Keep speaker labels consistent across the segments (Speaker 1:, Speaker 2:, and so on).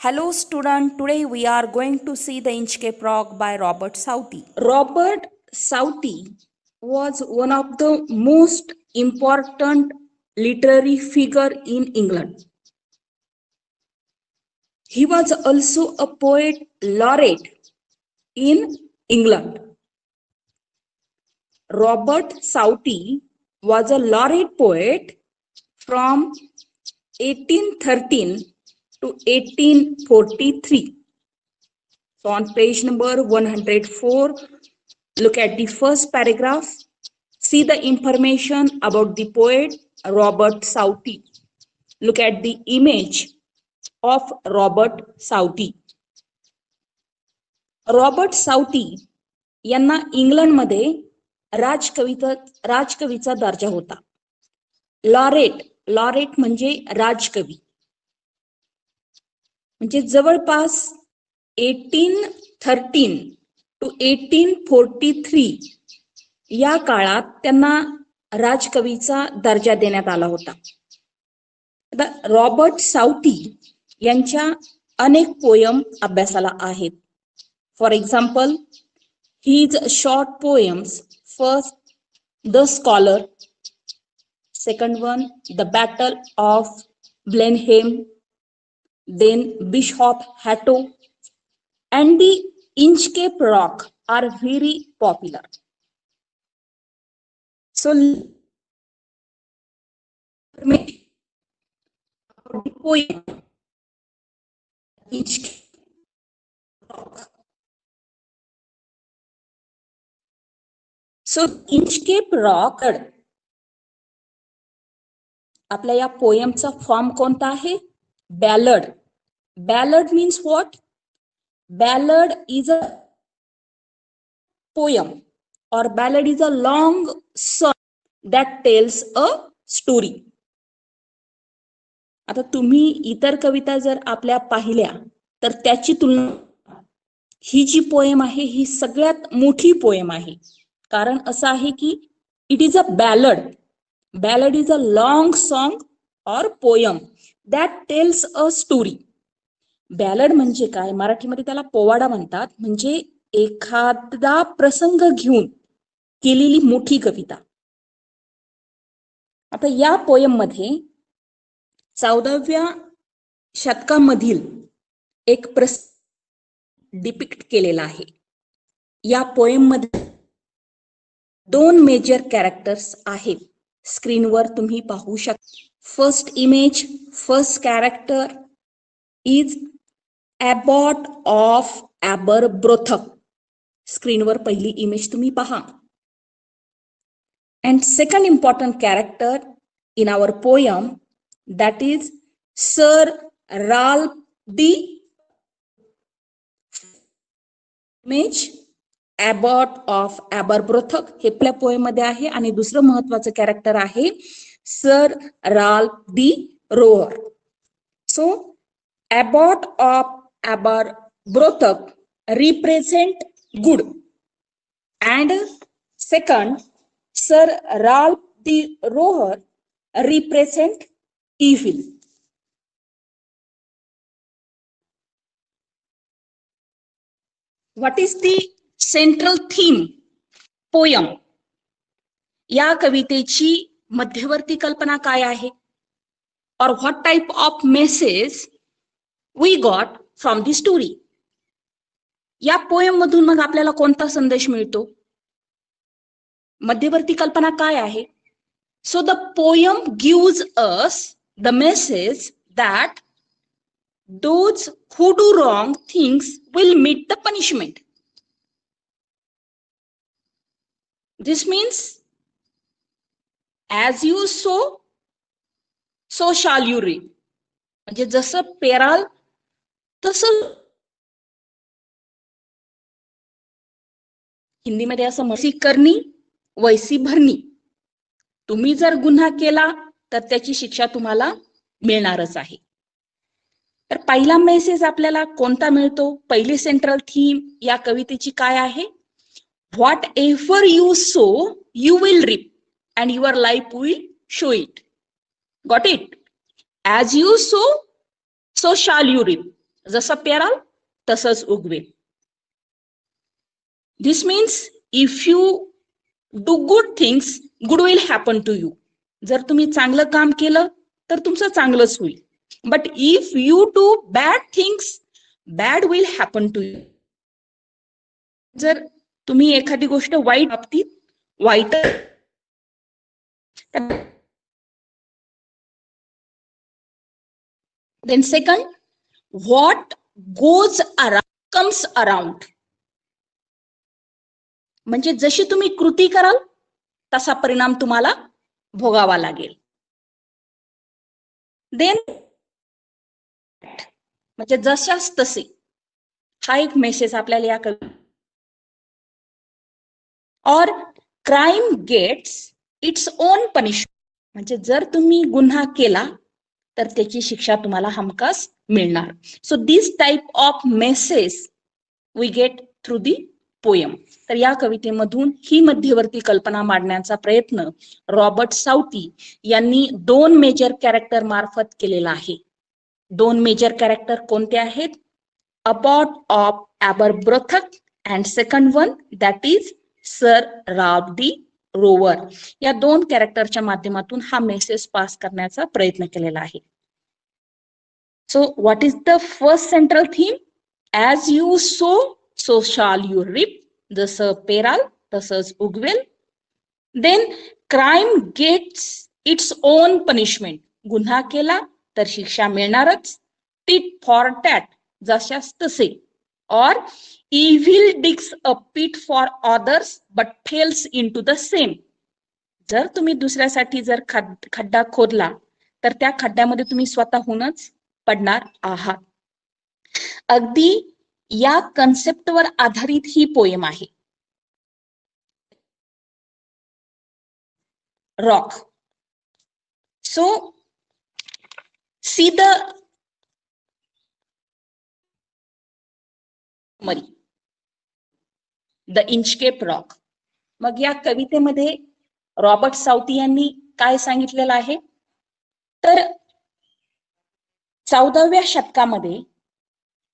Speaker 1: Hello student, today we are going to see the Inchcape Rock by Robert Southey.
Speaker 2: Robert Southey was one of the most important literary figure in England. He was also a poet laureate in England. Robert Southey was a laureate poet from 1813 to 1843. So on page number 104, look at the first paragraph. See the information about the poet Robert Southey. Look at the image of Robert Southey. Robert Southee यांना इंग्लंडमध्ये राजकवीचा दर्जा होता. Laureate म्हणजे राजकवी. म्हणजे जवळपास 1813 to 1843 या काळात त्यांना राजकवीचा दर्जा देण्यात आला होता. रॉबर्ट साउथी यांच्या अनेक पोयम अभ्यासाला आहेत. For example, his short poems, first The Scholar, second one The Battle of Blenheim, then Bishop Hatto and the Inchcape Rock are very popular. So the poem Inchcape Rock. So Inchcape Rock, आपल्या या पोएमचा form कोणता आहे? Ballad. Ballad means what? Ballad is a poem or ballad is a long song that tells a story. आता तुम्ही इतर कविता जर आपल्या पाहिल्या तर त्याची तुलना ही जी पोएम आहे ही सगळ्यात मोठी पोएम आहे. कारण असं आहे की it is a ballad. Ballad is a long song or poem that tells a story. Ballad म्हणजे काय? मराठीमध्ये त्याला पोवाडा म्हणतात. म्हणजे एखादा प्रसंग घेऊन केलेली मोठी कविता. आता या पोयम मध्ये 14व्या शतकामधील एक प्रसंग डिपिक्ट केलेला आहे. या पोएम मध्ये 2 मेजर कॅरेक्टर्स आहेत. स्क्रीनवर तुम्ही पाहू शकता. First image, first character is abbot of Aberbrothok. स्क्रीनवर पहिली इमेज तुम्ही पहा. And second important character in our poem that is Sir Ralph D. Image Abbot of Aberbrothok हे आपल्या पोएम मध्ये आहे. आणि दुसरं महत्वाचं कॅरेक्टर आहे sir Ralph D row or. So Abbot of Aberbrothok represent good and second Sir Ralph D. Roher represent evil. What is the central theme poem? या कवितेची मध्यवर्ती कल्पना काय आहे? or what type of message we got from the story? या poem मधून मग आपल्याला कोणता संदेश मिळतो? मध्यवर्ती कल्पना काय आहे? So the poem gives us the message that those who do wrong things will meet the punishment. This means as you sow, so shall you reap. म्हणजे जसं पेराल तसं. हिंदीमध्ये असं म्हशी करणी वैसी भरणी. तुम्ही जर गुन्हा केला तर त्याची शिक्षा तुम्हाला मिळणारच आहे. तर पहिला मेसेज आपल्याला कोणता मिळतो? पहिली सेंट्रल थीम या कवितेची काय आहे? Whatever you sow you will reap and your life will show it. Got it? As you sow so shall you reap. जसं पेराल तसंच उगवेल. This means if you do good things, good will happen to you. जर तुम्ही चांगलं काम केलं तर तुमचं चांगलंच होईल. But if you do bad things, bad will happen to you. जर तुम्ही एखादी गोष्ट वाईट बाबतीत वाईट, then second, what goes around comes around. म्हणजे जशी तुम्ही कृती कराल तसा परिणाम तुम्हाला भोगावा लागेल. देन म्हणजे जशाच तसे, हा एक मेसेज आपल्याला या or crime gets its own punishment. म्हणजे जर तुम्ही गुन्हा केला तर त्याची शिक्षा तुम्हाला हमखास मिळणार. So this type of message we get through the poem. तर या कवितेमधून ही मध्यवर्ती कल्पना मांडण्याचा प्रयत्न रॉबर्ट साउथी यांनी 2 मेजर कॅरेक्टर मार्फत केलेला आहे. 2 मेजर कॅरेक्टर कोणते आहेत? Abbot of Aberbrothok and second one that is sir Rob the Rover. या 2 कॅरेक्टरच्या माध्यमातून हा मेसेज पास करण्याचा प्रयत्न केलेला आहे. So what is the first central theme? As you sow so shall you reap. जसं पेराल तसंच उगवेल. Then crime gets its own punishment. गुन्हा केला तर शिक्षा मिळणारच. टिट फॉर टॅट, जशास तसे. Or evil digs a pit for others but fails into the same. जर तुम्ही दुसऱ्यासाठी जर खड्डा खोदला तर त्या खड्ड्यामध्ये तुम्ही स्वतःहूनच पडणार आहात. अगदी या कन्सेप्टवर आधारित ही पोएम आहे. रॉक. सो सी द मरी द इंचकेप रॉक. मग या कवितेमध्ये रॉबर्ट साउथी यांनी काय सांगितलेलं आहे? तर 14व्या शतकामध्ये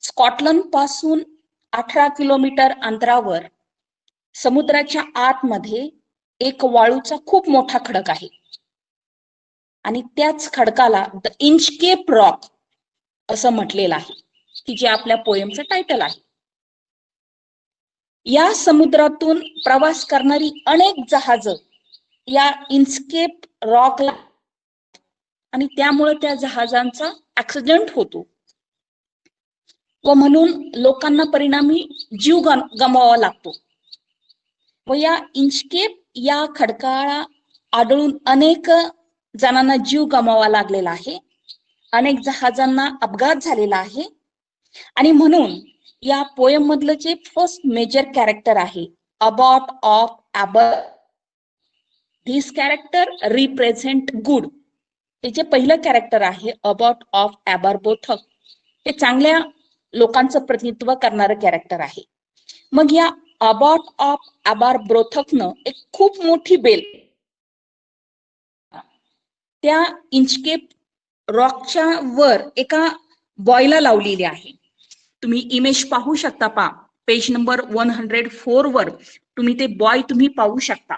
Speaker 2: स्कॉटलंड पासून 18 किलोमीटर अंतरावर समुद्राच्या आतमध्ये एक वाळूचा खूप मोठा खडक आहे आणि त्याच खडकाला द इंचकेप रॉक असं म्हटलेलं आहे, की जे आपल्या पोएमचं टायटल आहे. या समुद्रातून प्रवास करणारी अनेक जहाजं या इंचकेप रॉकला आणि त्यामुळे त्या जहाजांचा ऍक्सिडेंट होतो व म्हणून लोकांना परिणामी जीव गमवावा लागतो. व या इंचकेप या खडकाला आढळून अनेक जणांना जीव गमवावा लागलेला आहे. अनेक जहाजांना अपघात झालेला आहे. आणि म्हणून या पोएम मधलं जे फर्स्ट मेजर कॅरेक्टर आहे abbot of Aber, this character represent good. हे जे पहिलं कॅरेक्टर आहे अबॉट ऑफ ॲबरब्रोथक, हे चांगल्या लोकांचं प्रतिनिधित्व करणारं कॅरेक्टर आहे. मग या अबॉट ऑफ ॲबरब्रोथकनं एक खूप मोठी बेल त्या इंचकेप रॉकच्या वर एका बॉयला लावलेली आहे. तुम्ही इमेज पाहू शकता. पेज नंबर 104 वर तुम्ही ते बॉय तुम्ही पाहू शकता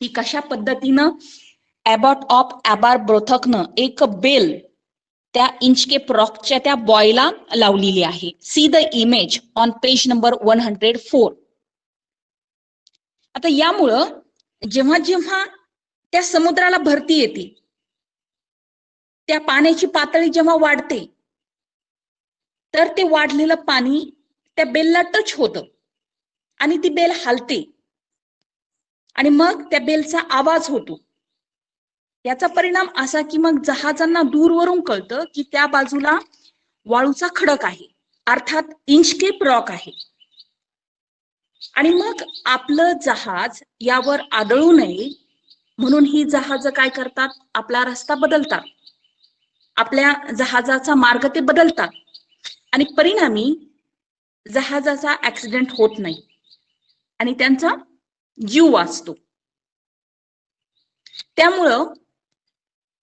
Speaker 2: की कशा पद्धतीनं अबॉट ऑफ ॲबरब्रोथकनं एक बेल त्या इंचकेप रॉकच्या त्या बॉयला लावलेली आहे. See the image on page number 104. आता यामुळं जेव्हा जेव्हा त्या समुद्राला भरती येते, त्या पाण्याची पातळी जेव्हा वाढते, तर ते वाढलेलं पाणी त्या बेलला टच होतं आणि ती बेल हलते आणि मग त्या बेलचा आवाज होतो. याचा परिणाम असा की मग जहाजांना दूरवरून कळतं की त्या बाजूला वाळूचा खडक आहे, अर्थात इंचकेप रॉक आहे. आणि मग आपलं जहाज यावर आदळू नये म्हणून ही जहाज काय करतात? आपला रस्ता बदलतात, आपल्या जहाजाचा मार्ग ते बदलतात आणि परिणामी जहाजाचा ऍक्सिडेंट होत नाही आणि त्यांचा जीव वाचतो. त्यामुळं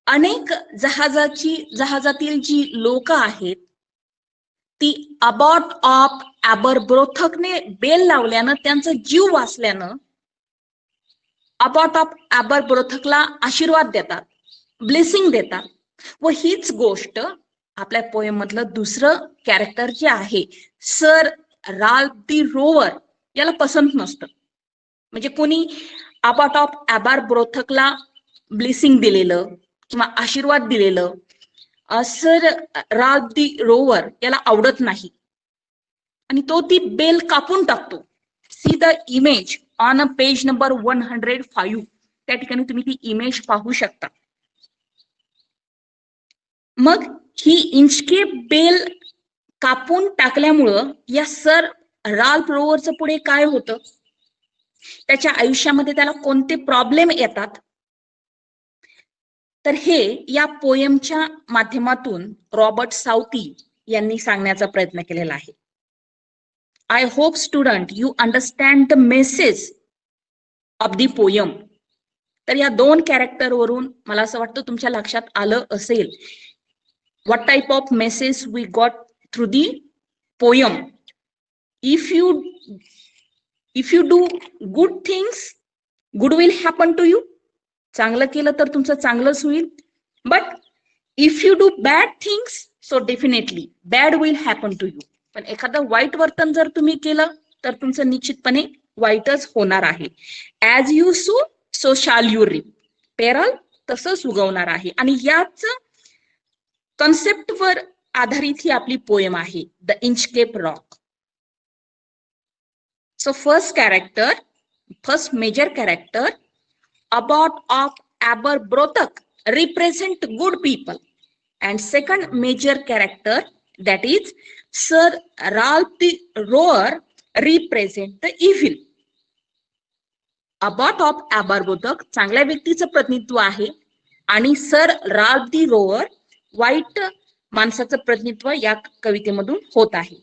Speaker 2: अनेक जहाजातील जी लोक आहेत ती अबॉट ऑफ ॲबरब्रोथकने बेल लावल्यानं त्यांचा जीव वाचल्यानं अबॉट ऑफ ॲबरब्रोथकला आशीर्वाद देतात, ब्लेसिंग देतात. व हीच गोष्ट आपल्या पोएम मधलं दुसरं कॅरेक्टर जे आहे सर राल्फ दी रोवर याला पसंत नसतं. म्हणजे कोणी अबॉट ऑफ ॲबरब्रोथकला ब्लेसिंग दिलेलं किंवा आशीर्वाद दिलेलं सर राल्फ दी रोवर याला आवडत नाही आणि तो ती बेल कापून टाकतो. See the image on a page number 105. त्या ठिकाणी तुम्ही ती इमेज पाहू शकता. मग ही इंचकेप बेल कापून टाकल्यामुळं या सर राल्फ रोवरचं पुढे काय होतं, त्याच्या आयुष्यामध्ये त्याला कोणते प्रॉब्लेम येतात, तर हे या पोएमच्या माध्यमातून रॉबर्ट साउथी यांनी सांगण्याचा प्रयत्न केलेला आहे. I hope student you understand the message of the poem. तर या दोन कॅरेक्टर वरून मला असं वाटतं तुमच्या लक्षात आलं असेल what type of message we got through the poem. If you do good things, good will happen to you. चांगलं केलं तर तुमचं चांगलंच होईल. But if you do bad things, so definitely bad will happen to you. पण एखादं वाईट वर्तन जर तुम्ही केलं तर तुमचं निश्चितपणे वाईटच होणार आहे. As you sow, so shall you reap. पेराल तसंच उगवणार आहे. आणि याच कॉन्सेप्ट वर आधारित ही आपली पोएम आहे, the Inchcape Rock. So first major character abbot of Aberbrothok represent good people and second major character that is sir Ralph the Rover represent the evil. Abbot of Aberbrothok चांगल्या व्यक्तीचं प्रतिनिधित्व आहे आणि sir Ralph the rover वाईट माणसाचं प्रतिनिधित्व या कवितेमधून होत आहे.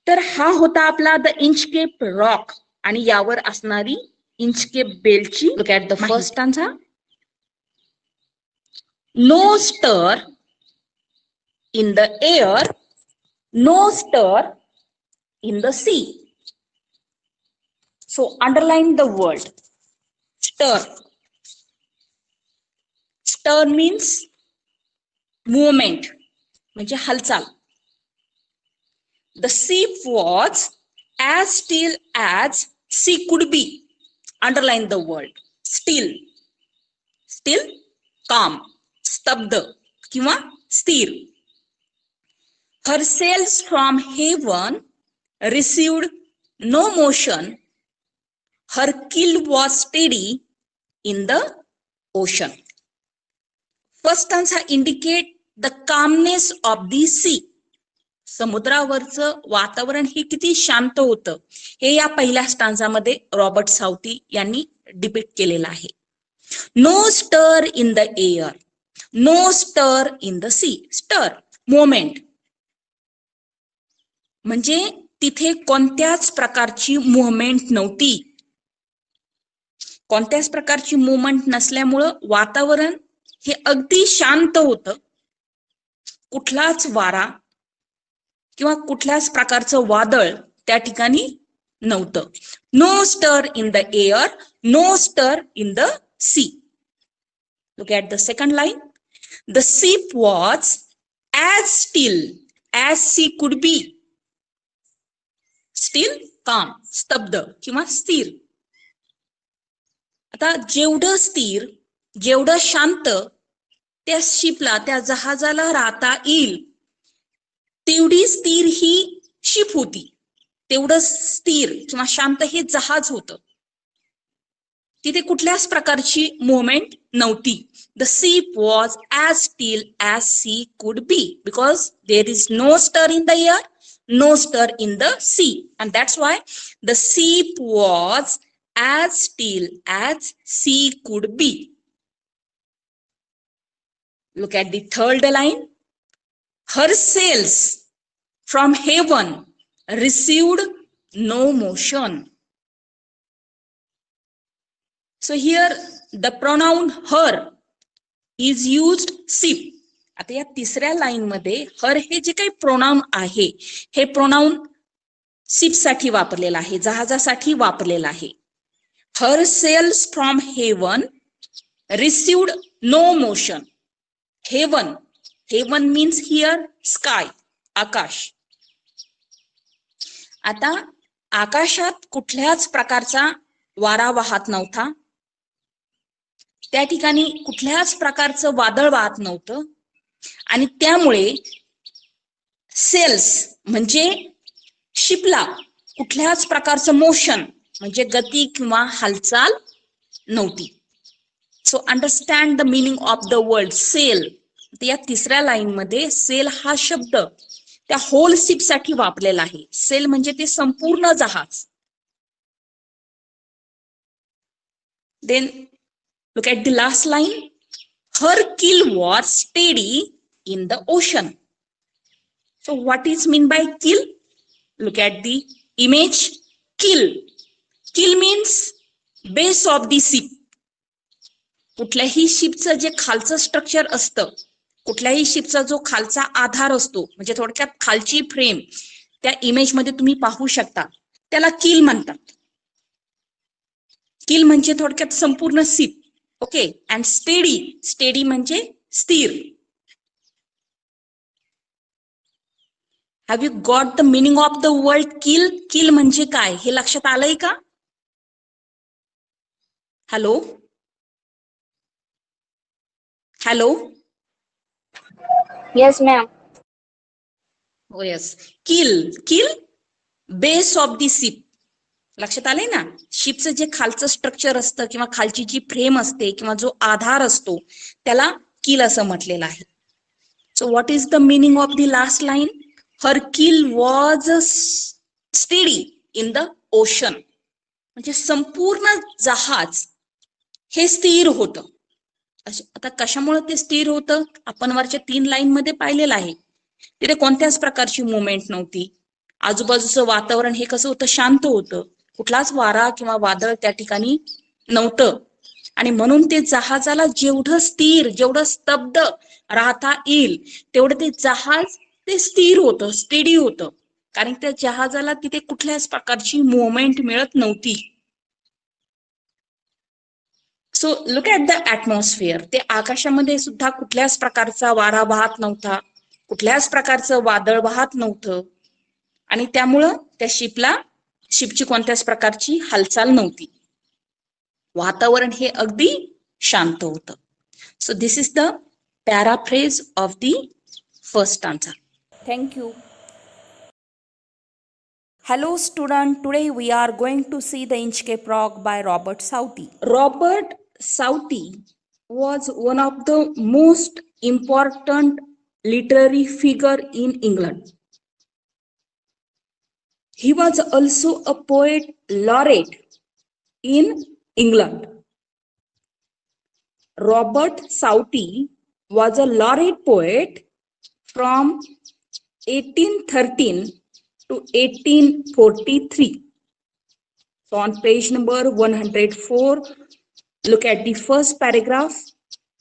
Speaker 2: तर हा होता आपला द इंचकेप रॉक आणि यावर असणारी इंचकेप बेलची. Look at the first stanza. No stir in the air, no stir in the sea. So underline the word stir. Stir means movement, म्हणजे हालचाल. The ship was as still as she could be. Underline the word still. Still, calm, स्तब्ध किंवा स्थिर. Her sails from heaven received no motion. Her keel was steady in the ocean. First stanza indicate the calmness of the sea. समुद्रावरचं वातावरण हे किती शांत होतं हे या पहिल्या स्टांजामध्ये रॉबर्ट साउथी यांनी डिपिक्ट केलेलं आहे. No stir in the air, no stir in the C. स्टर मोमेंट म्हणजे तिथे कोणत्याच प्रकारची मुवमेंट नव्हती. कोणत्याच प्रकारची मुवमेंट नसल्यामुळं वातावरण हे अगदी शांत होतं. कुठलाच वारा किंवा कुठल्याच प्रकारचं वादळ त्या ठिकाणी नव्हतं. No stir in the air, no stir in the sea. Look at the second line. The ship was as still as she could be. Steel, काम, स्तब्ध किंवा स्थिर. आता जेवढं स्थिर, जेवढं शांत त्या शिपला, त्या जहाजाला राहता येईल तेवढी स्थिर ही शिप होती, तेवढं स्थिर किंवा शांत हे जहाज होतं. तिथे कुठल्याच प्रकारची मुवमेंट नव्हती. The ship was as still as she could be because there is no stir in the air, no stir in the sea, and that's why the ship was as still as she could be. Look at the third line. Her sails from heaven received no motion. So here the pronoun her is used ship आता या तिसऱ्या line मध्ये हर हे जे काही pronoun आहे हे pronoun ship साठी वापरलेलं आहे, जहाजासाठी वापरलेलं आहे. Her sails from heaven received no motion. Heaven, heaven means here sky, आकाश. आता आकाशात कुठल्याच प्रकारचा वारा वाहत नव्हता, त्या ठिकाणी कुठल्याच प्रकारचं वादळ वाहत नव्हतं, आणि त्यामुळे सेल्स म्हणजे शिपला कुठल्याच प्रकारचं मोशन म्हणजे गती किंवा हालचाल नव्हती. So understand the meaning of the word sail. या तिसऱ्या लाईन मध्ये सेल हा शब्द त्या होल शिप साठी वापरलेला आहे. सेल म्हणजे ते संपूर्ण जहाज. Then look at the last line. Her keel was steady in the ocean. So what is mean by kill? Look at the image. Kill. Kill means base of the ship. कुठल्याही शिपचं जे खालचं structure असतं, कुठल्याही शिपचा जो खालचा आधार असतो, म्हणजे थोडक्यात खालची फ्रेम त्या इमेज मध्ये तुम्ही पाहू शकता, त्याला किल म्हणतात. किल म्हणजे थोडक्यात संपूर्ण ship. Okay. And steady, steady म्हणजे स्थिर. Have you got the meaning of the word keel? Keel म्हणजे काय हे लक्षात आलंय का? Hello hello.
Speaker 3: Yes, ma'am.
Speaker 2: हो yes. Keel, keel base of the ship. लक्षात आलंय ना? शिपचं जे खालचं स्ट्रक्चर असतं किंवा खालची जी फ्रेम असते किंवा जो आधार असतो त्याला किल असं म्हटलेलं आहे. So what is the meaning of the last line? Her keel was steady in the ocean. म्हणजे संपूर्ण जहाज हे स्थिर होतं. आता कशामुळे ते स्थिर होतं? आपण वरच्या 3 लाईन मध्ये पाहिलेलं आहे. तिथे कोणत्याच प्रकारची मुवमेंट नव्हती. आजूबाजूचं वातावरण हे कसं होतं? शांत होतं. कुठलाच वारा किंवा वादळ त्या ठिकाणी नव्हतं, आणि म्हणून ते जहाजाला जेवढं स्थिर, जेवढं स्तब्ध राहता येईल तेवढं ते जहाज ते स्थिर होतं, स्टेडी होतं, कारण त्या जहाजाला तिथे कुठल्याच प्रकारची मुवमेंट मिळत नव्हती. So look at the atmosphere. ते आकाशामध्ये सुद्धा कुठल्याच प्रकारचा वारा वाहत नव्हता, कुठल्याच प्रकारचं वादळ वाहत नव्हतं, आणि त्यामुळं त्या शिपची कोणत्याच प्रकारची हालचाल नव्हती. वातावरण हे अगदी शांत होतं. So this is the paraphrase of the first stanza.
Speaker 1: Thank you. Hello student, today we are going to see the Inchcape Rock by Robert Southey.
Speaker 2: Robert Southey was one of the most important literary figure in England. He was also a poet laureate in England. Robert Southey was a laureate poet from 1813 to 1843. So on page number 104, look at the first paragraph.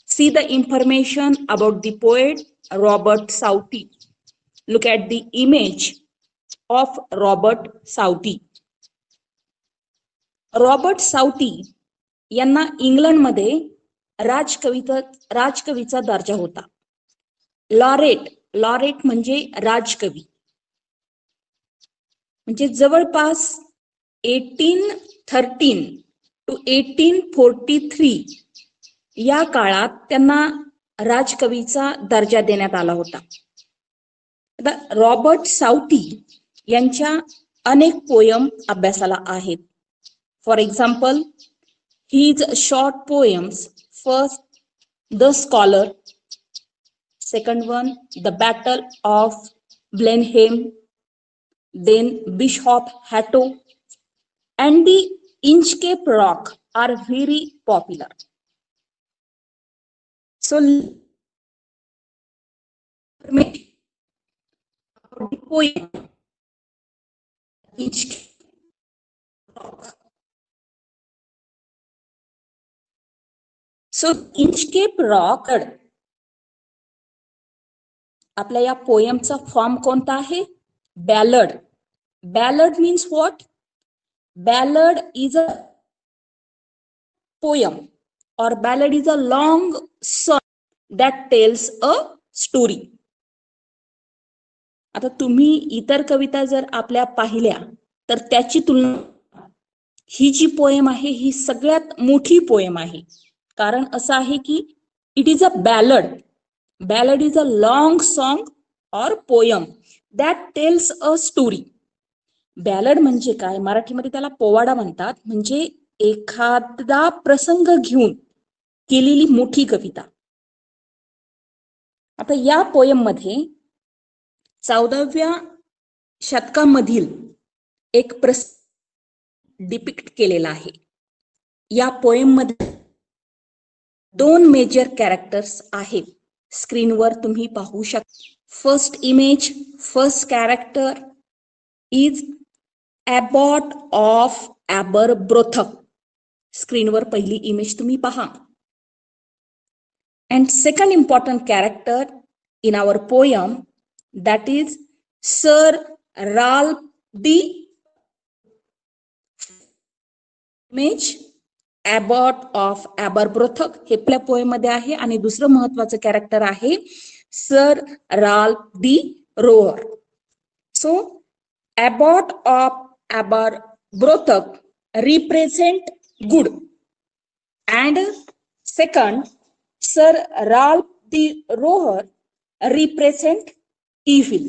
Speaker 2: See the information about the poet Robert Southey. Look at the image of Robert Southey. Robert Southee यांना इंग्लंडमध्ये राजकवीचा दर्जा होता. Laureate, laureate म्हणजे राजकवी. म्हणजे जवळपास 1813 to 1843 या काळात त्यांना राजकवीचा दर्जा देण्यात आला होता. रॉबर्ट साउथी यांच्या अनेक पोयम अभ्यासाला आहेत. For example, his short poems, first The Scholar, second one The Battle of Blenheim, then Bishop Hatto and the Inchcape Rock are very popular. So the poem Inchcape Rock. So Inchcape Rock आपल्या या पोयमचा form कोणता आहे? Ballad. Ballad means what? Ballad is a poem or ballad is a long song that tells a story. आता तुम्ही इतर कविता जर आपल्या पाहिल्या तर त्याची तुलना ही जी पोयम आहे ही सगळ्यात मोठी पोयम आहे. कारण असं आहे की it is a ballad. Ballad is a long song or poem that tells a story. Ballad म्हणजे काय? मराठीमध्ये त्याला पोवाडा म्हणतात. म्हणजे एखादा प्रसंग घेऊन केलेली मोठी कविता. आता या पोयम मध्ये 14व्या शतकामधील एक प्रसंग डिपिक्ट केलेला आहे. या पोयम मध्ये 2 मेजर कॅरेक्टर्स आहेत. स्क्रीनवर तुम्ही पाहू शकता. First image, first character is abbot of Aberbrothok. स्क्रीनवर पहिली इमेज तुम्ही पहा. And second important character in our poem, that is Sir Ralph D. Image Abbot of Aberbrothok हे आपल्या पोएम मध्ये आहे. आणि दुसरं महत्वाचं कॅरेक्टर आहे sir Ralph D row or. So Abbot of Aberbrothok represent good and second Sir Ralph D. Roher represent evil.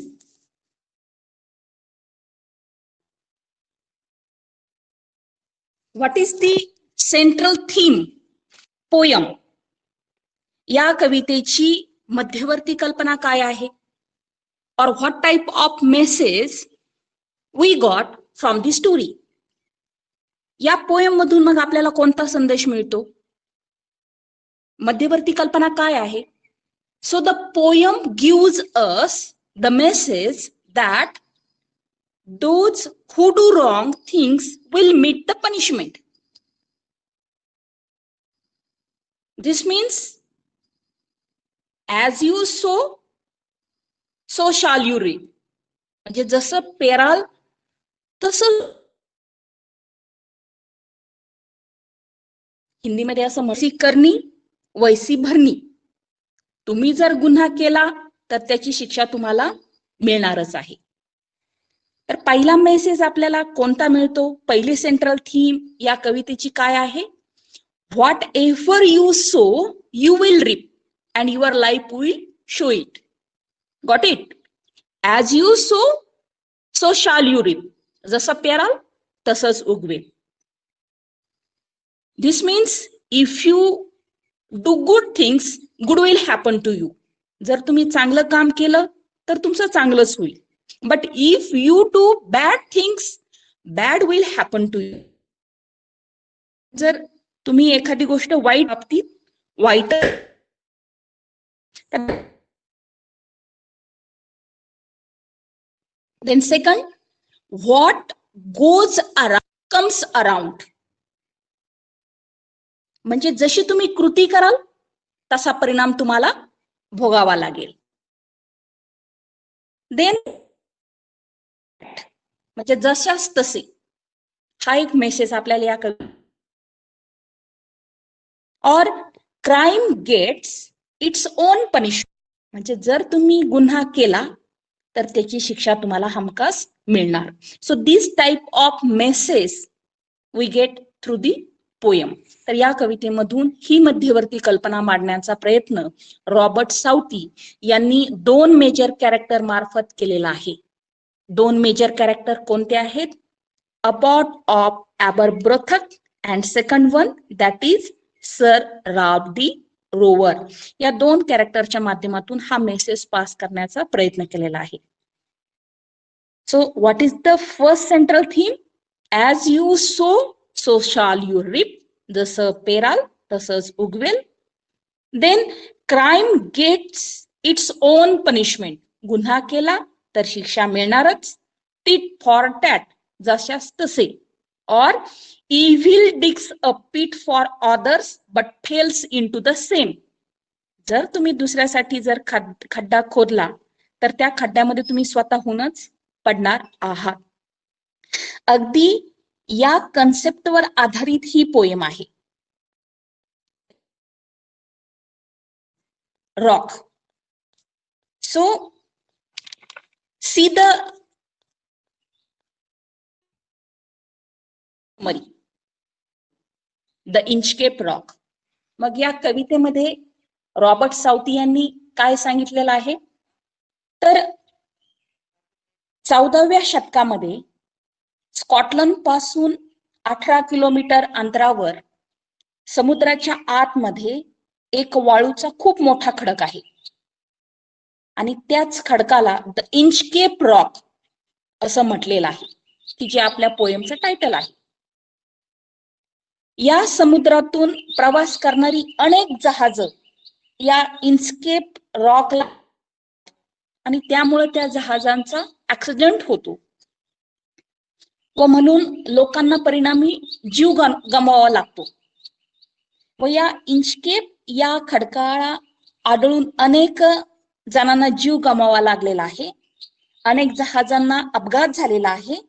Speaker 2: What is the central theme poem? या कवितेची मध्यवर्ती कल्पना काय आहे? Or what type of message we got from the story? या poem मधून मग आपल्याला कोणता संदेश मिळतो? मध्यवर्ती कल्पना काय आहे? So the poem gives us the message that those who do wrong things will meet the punishment. This means as you sow, so shall you reap. म्हणजे जसं पेराल तसं. हिंदीमध्ये असं म्हशी करणी वैसी भरणी. तुम्ही जर गुन्हा केला तर त्याची शिक्षा तुम्हाला मिळणारच आहे. तर पहिला मेसेज आपल्याला कोणता मिळतो? पहिली सेंट्रल थीम या कवितेची काय आहे? Whatever you sow you will reap and your life will show it. Got it? As you sow so shall you reap. जसं पेराल तसंच उगवेल. This means if you do good things good will happen to you. जर तुम्ही चांगलं काम केलं तर तुमचं चांगलंच होईल. But if you do bad things bad will happen to you. जर तुम्ही एखादी गोष्ट वाईट बाबतीत वाईट. Then second, what goes around comes around. म्हणजे जशी तुम्ही कृती कराल तसा परिणाम तुम्हाला भोगावा लागेल. देन म्हणजे जशाच तसे. हा एक मेसेज आपल्याला या or crime gets its own punishment. म्हणजे जर तुम्ही गुन्हा केला तर त्याची शिक्षा तुम्हाला हमखास मिळणार. So this type of message we get through the poem. तर या कवितेमधून ही मध्यवर्ती कल्पना मांडण्याचा प्रयत्न रॉबर्ट साउथी यांनी 2 मेजर कॅरेक्टर मार्फत केलेला आहे. 2 मेजर कॅरेक्टर कोणते आहेत? Abbot of Aberbrothok and second one that is sir Ralph the Rover. या 2 कॅरेक्टरच्या माध्यमातून हा मेसेज पास करण्याचा प्रयत्न केलेला आहे. So what is the first central theme? As you sow so shall you reap. जसं पेराल तसंच उगवेल. Then crime gets its own punishment. गुन्हा केला तर शिक्षा मिळणारच. Tit for tat. जशास तसे. Or evil digs a pit for others but fails into the same. जर तुम्ही दुसऱ्यासाठी जर खड्डा खोदला तर त्या खड्ड्यामध्ये तुम्ही स्वतःहूनच पडणार आहात. अगदी या कन्सेप्टवर आधारित ही पोएम आहे. रॉक. सो सी द मरी द इंचकेप रॉक. मग या कवितेमध्ये रॉबर्ट साउथी यांनी काय सांगितलेलं आहे, तर 14व्या शतकामध्ये स्कॉटलंड पासून 18 किलोमीटर अंतरावर समुद्राच्या आतमध्ये एक वाळूचा खूप मोठा खडक आहे आणि त्याच खडकाला द इंचकेप रॉक असं म्हटलेलं आहे, की जे आपल्या पोएमचं टायटल आहे. या समुद्रातून प्रवास करणारी अनेक जहाज या इंचकेप रॉकला आणि त्यामुळे त्या जहाजांचा ऍक्सिडेंट होतो व म्हणून लोकांना परिणामी जीव गमवावा लागतो. व या इंचकेप या खडकाला आढळून अनेक जणांना जीव गमवावा लागलेला आहे, अनेक जहाजांना अपघात झालेला आहे.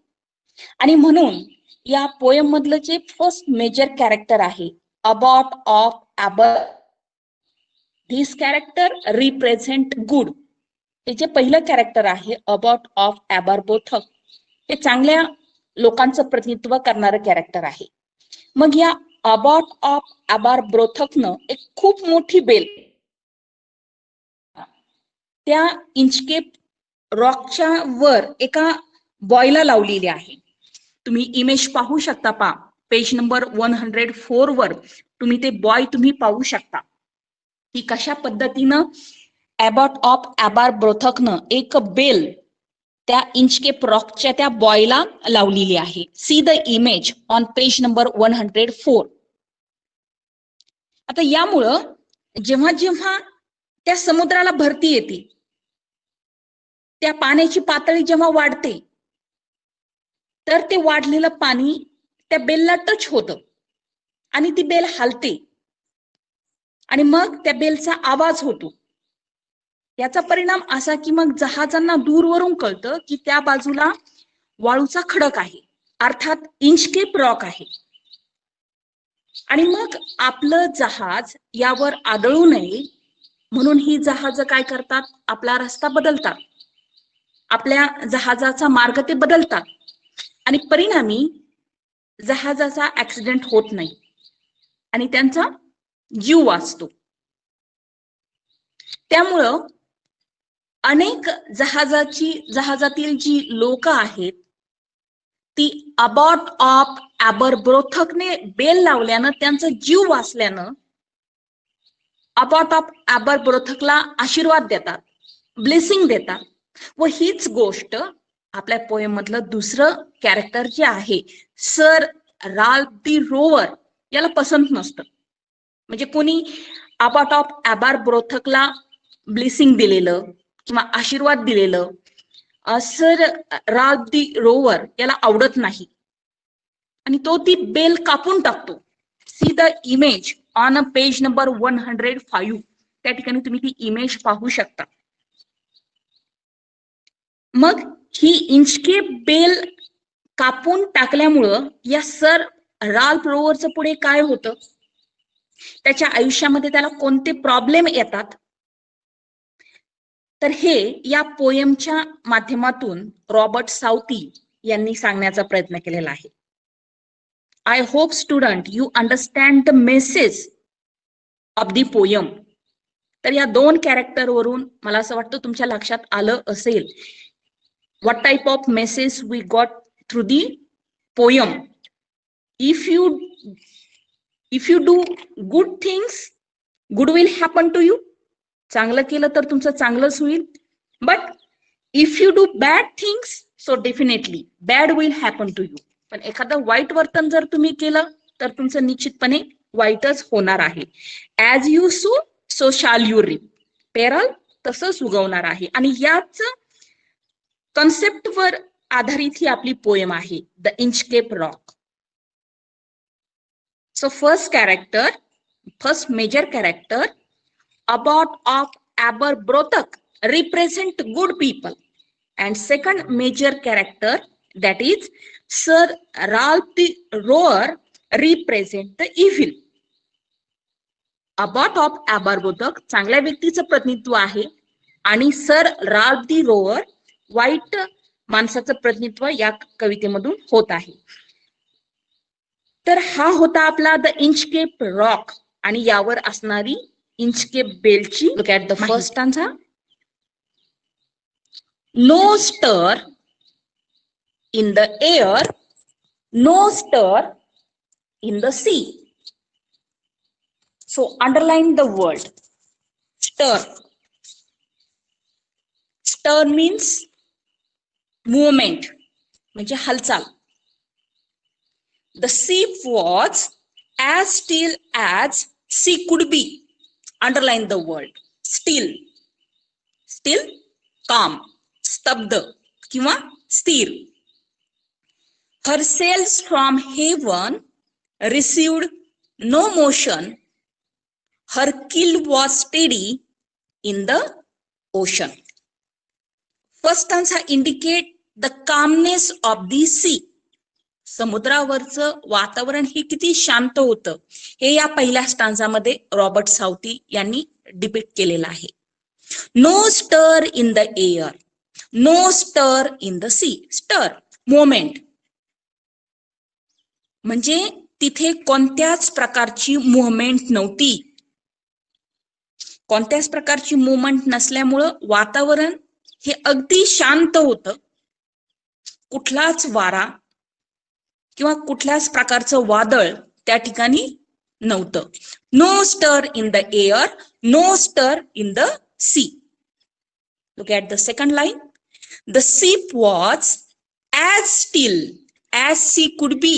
Speaker 2: आणि म्हणून या पोएम मधलं जे फर्स्ट मेजर कॅरेक्टर आहे abbot of Aber, this character represent good. हे जे पहिलं कॅरेक्टर आहे अबॉट ऑफ ॲबारबोथक, हे चांगल्या लोकांचं प्रतिनिधित्व करणारं कॅरेक्टर आहे. मग या अबॉट ऑफ ॲबारब्रोथकनं एक खूप मोठी बेल त्या इंचकेप रॉकच्या वर एका बॉयला लावलेली आहे. तुम्ही इमेज पाहू शकता, पेज नंबर 104 वर तुम्ही ते बॉय तुम्ही पाहू शकता की कशा पद्धतीनं अबॉट ऑफ ॲबारब्रोथकनं एक बेल त्या इंचकेप रॉकच्या त्या बॉयला लावलेली आहे. See the image on page number 104. आता यामुळं जेव्हा जेव्हा त्या समुद्राला भरती येते, त्या पाण्याची पातळी जेव्हा वाढते, तर ते वाढलेलं पाणी त्या बेलला टच होतं आणि ती बेल हलते आणि मग त्या बेलचा आवाज होतो. याचा परिणाम असा की मग जहाजांना दूरवरून कळतं की त्या बाजूला वाळूचा खडक आहे, अर्थात इंचकेप रॉक आहे. आणि मग आपलं जहाज यावर आदळू नये म्हणून ही जहाज काय करतात, आपला रस्ता बदलतात, आपल्या जहाजाचा मार्ग ते बदलतात आणि परिणामी जहाजाचा ऍक्सिडेंट होत नाही आणि त्यांचा जीव वाचतो. त्यामुळं अनेक जहाजातील जी लोक आहेत ती अबॉट ऑफ ॲबारब्रोथकने बेल लावल्यानं त्यांचा जीव वाचल्यानं अबॉट ऑफ ॲबारब्रोथकला आशीर्वाद देतात, ब्लेसिंग देतात. व हीच गोष्ट आपल्या पोएम मधलं दुसरं कॅरेक्टर जे आहे सर राल्फ दी रोवर याला पसंत नसतं. म्हणजे कोणी अबॉट ऑफ ॲबारब्रोथकला ब्लेसिंग दिलेलं किंवा आशीर्वाद दिलेलं सर राल्फ दी रोवर याला आवडत नाही आणि तो ती बेल कापून टाकतो. See the image on page number 105. त्या ठिकाणी तुम्ही ती इमेज पाहू शकता. मग ही इंचकेप बेल कापून टाकल्यामुळं या सर राल्फ रोवरचं पुढे काय होतं, त्याच्या आयुष्यामध्ये त्याला कोणते प्रॉब्लेम येतात, तर हे या पोएमच्या माध्यमातून रॉबर्ट साउथी यांनी सांगण्याचा प्रयत्न केलेला आहे. I hope student you understand the message of the poem. तर या दोन कॅरेक्टर वरून मला असं वाटतं तुमच्या लक्षात आलं असेल what type of message we got through the poem. If you do good things, good will happen to you. चांगलं केलं तर तुमचं चांगलंच होईल. But if you do bad things, so definitely bad will happen to you. पण एखादं वाईट वर्तन जर तुम्ही केलं तर तुमचं निश्चितपणे वाईटच होणार आहे. As you sow, so shall you reap. पेराल तसंच उगवणार आहे. आणि याच कॉन्सेप्ट वर आधारित ही आपली पोएम आहे the Inchcape Rock. So first major character abbot of Aberbrothok represent good people. And second major character, that is Sir Ralph the Rower, represent the evil. Abbot of Aberbrothok चांगल्या व्यक्तीचं प्रतिनिधित्व आहे आणि sir Ralph the rover वाईट माणसाचं प्रतिनिधित्व या कवितेमधून होत आहे. तर हा होता आपला द इंचकेप रॉक आणि यावर असणारी इंचकेप बेलची. Look at the first stanza. No stir in the air, no stir in the sea. So underline the word stir. Stir means movement, म्हणजे हालचाल. The ship was as still as sea could be. Underline the word still. Still, calm, स्तब्ध किंवा स्थिर. Her sails from heaven received no motion. Her keel was steady in the ocean. First stanza indicate the calmness of the sea. समुद्रावरचं वातावरण हे किती शांत होतं हे या पहिल्या स्टांजामध्ये रॉबर्ट साउथी यांनी डिपिक्ट केलेलं आहे. No stir in the air, no stir in the C. स्टर मोमेंट म्हणजे तिथे कोणत्याच प्रकारची मुवमेंट नव्हती. कोणत्याच प्रकारची मुवमेंट नसल्यामुळं वातावरण हे अगदी शांत होतं. कुठलाच वारा किंवा कुठल्याच प्रकारचं वादळ त्या ठिकाणी नव्हतं. No stir in the air, no stir in the sea. Look at the second line. The ship was as still as she could be.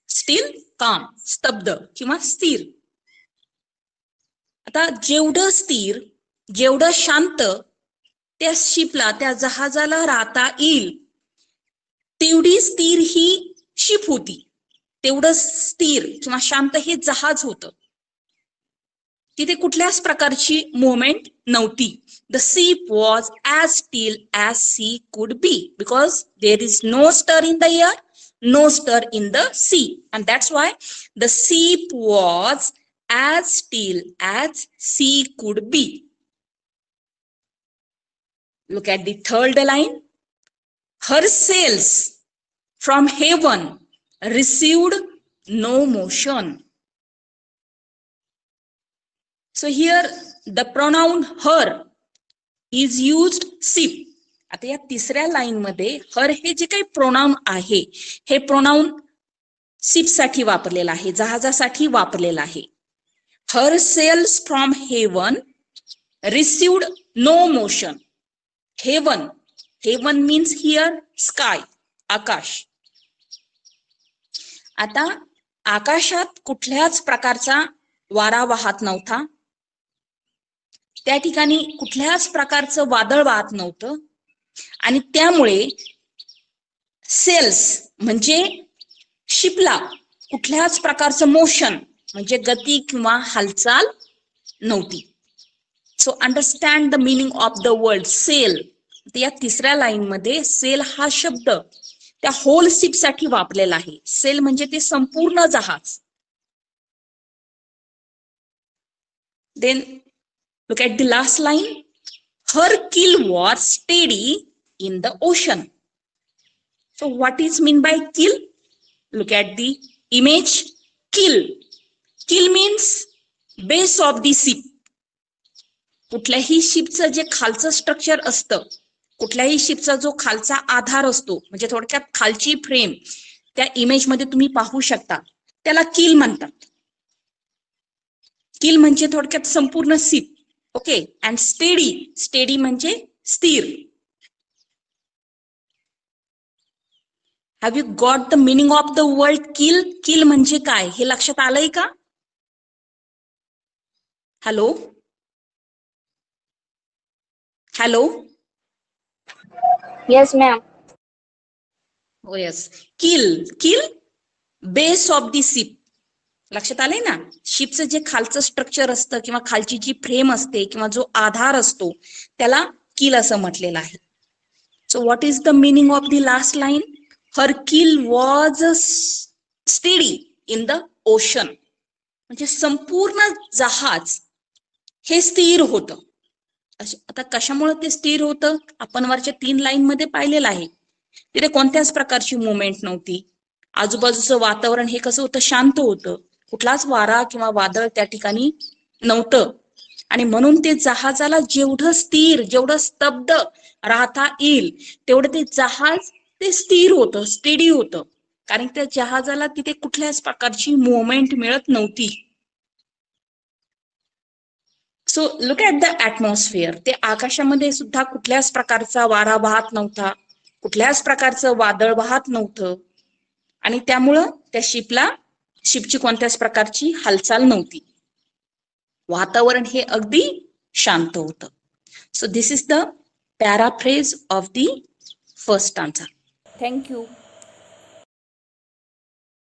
Speaker 2: Steel, काम, स्तब्ध किंवा स्थिर. आता जेवढं स्थिर, जेवढं शांत त्या शिपला, त्या जहाजाला राहता येईल तेवढी स्थिर ही शिप होती. तेवढं स्थिर किंवा शांत हे जहाज होतं. तिथे कुठल्याच प्रकारची मुवमेंट नव्हती. The ship was as still as she could be because there is no stir in the air, no stir in the sea. And that's why the ship was as still as sea could be. Look at the third line. Her sails from heaven received no motion. So here the pronoun her is used ship. आता या तिसऱ्या line मध्ये हर हे जे काही pronoun आहे हे pronoun ship साठी वापरलेलं आहे, जहाजासाठी वापरलेलं आहे. Her sails from heaven received no motion. Heaven, heaven means here sky, आकाश. आता आकाशात कुठल्याच प्रकारचा वारा वाहत नव्हता. त्या ठिकाणी कुठल्याच प्रकारचं वादळ वाहत नव्हतं आणि त्यामुळे सेल्स म्हणजे शिपला कुठल्याच प्रकारचं मोशन म्हणजे गती किंवा हालचाल नव्हती. So understand the meaning of the word sail. या तिसऱ्या लाईन मध्ये सेल हा शब्द त्या होल शिप साठी वापरलेला आहे. सेल म्हणजे ते संपूर्ण जहाज. Then look at the last line. Her keel was steady in the ocean. So what is mean by keel? Look at the image. Keel, keel means base of the ship. कुठल्याही शिपचं जे खालचं structure असतं, कुठल्याही शिपचा जो खालचा आधार असतो म्हणजे थोडक्यात खालची फ्रेम त्या इमेज मध्ये तुम्ही पाहू शकता, त्याला किल म्हणतात. किल म्हणजे थोडक्यात संपूर्ण ship. Okay. And steady, steady म्हणजे स्थिर. Have you got the meaning of the word keel? Keel म्हणजे काय हे लक्षात आलंय का? Hello hello.
Speaker 3: Yes, ma'am.
Speaker 2: Oh yes. Kill, kill, base of the ship. लक्षात आलंय ना? शिपचं जे खालचं स्ट्रक्चर असतं किंवा खालची जी फ्रेम असते किंवा जो आधार असतो त्याला कील असं म्हटलेलं आहे. So what is the meaning of the last line? Her keel was steady in the ocean. म्हणजे संपूर्ण जहाज हे स्थिर होतं. आता कशामुळे ते स्थिर होतं? आपण वरच्या 3 लाईन मध्ये पाहिलेलं आहे. तिथे कोणत्याच प्रकारची मुवमेंट नव्हती. आजूबाजूचं वातावरण हे कसं होतं? शांत होतं. कुठलाच वारा किंवा वादळ त्या ठिकाणी नव्हतं. आणि म्हणून ते जहाजाला जेवढं स्थिर, जेवढं स्तब्ध राहता येईल तेवढं ते जहाज ते स्थिर होतं, स्टेडी होतं. कारण त्या जहाजाला तिथे कुठल्याच प्रकारची मुवमेंट मिळत नव्हती. So look at the atmosphere. ते आकाशामध्ये सुद्धा कुठल्याच प्रकारचा वारा वाहत नव्हता, कुठल्याच प्रकारचं वादळ वाहत नव्हतं. आणि त्यामुळं त्या शिपची कोणत्याच प्रकारची हालचाल नव्हती. वातावरण हे अगदी शांत होतं. So this is the paraphrase of the first stanza.
Speaker 1: Thank you.